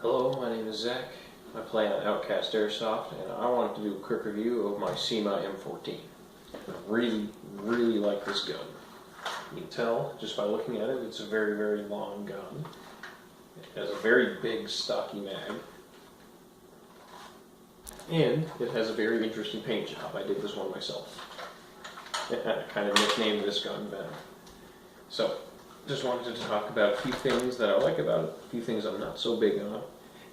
Hello, my name is Zach. I play on Outcast Airsoft, and I wanted to do a quick review of my Cyma M14. I really like this gun. You can tell just by looking at it, it's a very long gun. It has a very big, stocky mag. And it has a very interesting paint job. I did this one myself. I kind of nicknamed this gun Venom. So, just wanted to talk about a few things that I like about it, a few things I'm not so big on,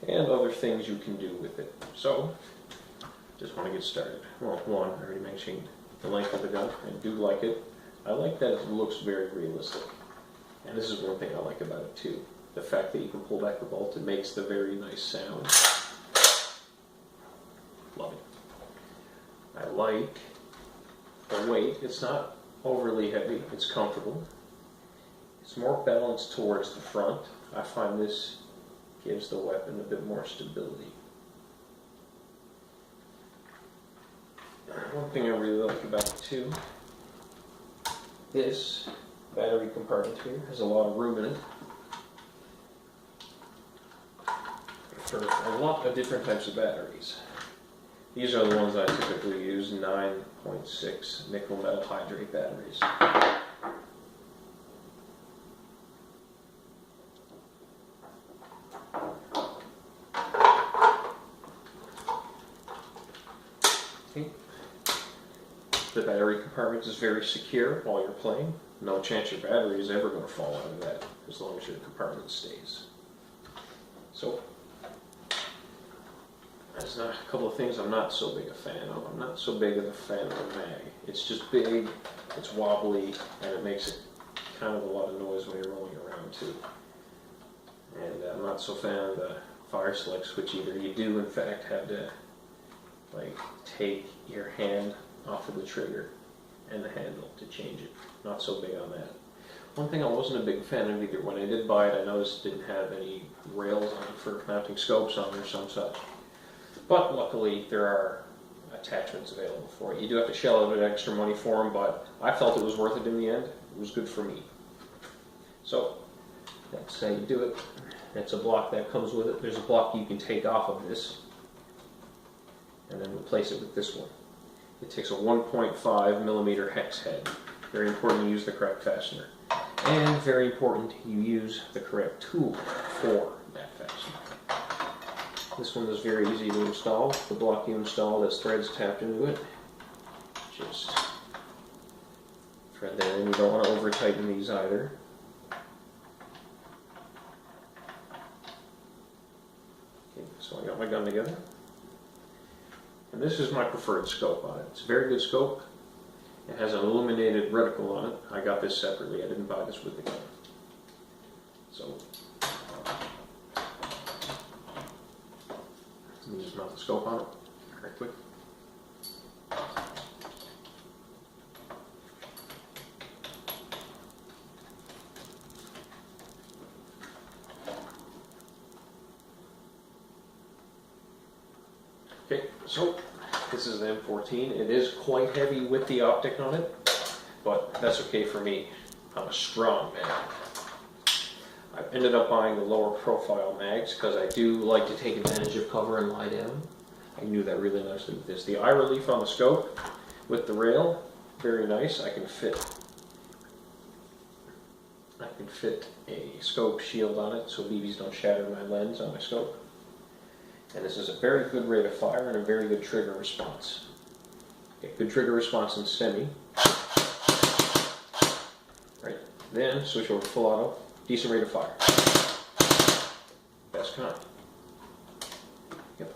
and other things you can do with it. So, just want to get started. Well, one, I already mentioned the length of the gun. I do like it. I like that it looks very realistic. And this is one thing I like about it too. The fact that you can pull back the bolt, it makes the very nice sound. Love it. I like the weight. It's not overly heavy. It's comfortable. It's more balanced towards the front. I find this gives the weapon a bit more stability. One thing I really like about it too, this battery compartment here has a lot of room in it for a lot of different types of batteries. These are the ones I typically use, 9.6 nickel metal hydrate batteries. The battery compartment is very secure while you're playing. No chance your battery is ever going to fall out of that as long as your compartment stays. So, there's a couple of things I'm not so big a fan of. I'm not so big of a fan of the mag. It's just big, it's wobbly, and it makes it kind of a lot of noise when you're rolling around too. And I'm not so fan of the fire select switch either. You do in fact have to take your hand off of the trigger and the handle to change it. Not so big on that. One thing I wasn't a big fan of either, when I did buy it, I noticed it didn't have any rails on it for mounting scopes on or some such. But luckily there are attachments available for it. You do have to shell out a bit extra money for them, but I felt it was worth it in the end. It was good for me. So that's how you do it. That's a block that comes with it. There's a block you can take off of this and then replace it with this one. It takes a 1.5 millimeter hex head. Very important to use the correct fastener. And very important you use the correct tool for that fastener. This one is very easy to install. The block you install has threads tapped into it. Just thread that in. You don't want to over tighten these either. Okay, so I got my gun together. And this is my preferred scope on it. It's a very good scope. It has an illuminated reticle on it. I got this separately. I didn't buy this with the gun. So, let me just mount the scope on it very quick. Okay, so this is the M14. It is quite heavy with the optic on it, but that's okay for me. I'm a strong man. I've ended up buying the lower profile mags because I do like to take advantage of cover and lie down. I can do that really nicely with this. The eye relief on the scope with the rail, very nice. I can fit a scope shield on it so BBs don't shatter my lens on my scope. And this is a very good rate of fire and a very good trigger response. Okay, good trigger response in semi. Right, then switch over to full auto. Decent rate of fire. Best kind. Yep.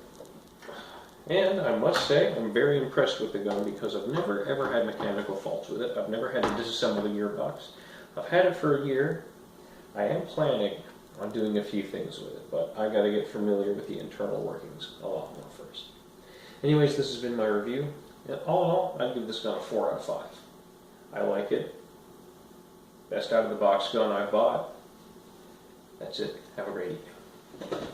And I must say, I'm very impressed with the gun because I've never ever had mechanical faults with it. I've never had to disassemble the gearbox. I've had it for a year. I am planning on doing a few things with it, but I got to get familiar with the internal workings a lot more first. Anyways, this has been my review. And all in all, I'd give this gun a 4 out of 5. I like it. Best out of the box gun I bought. That's it. Have a great evening.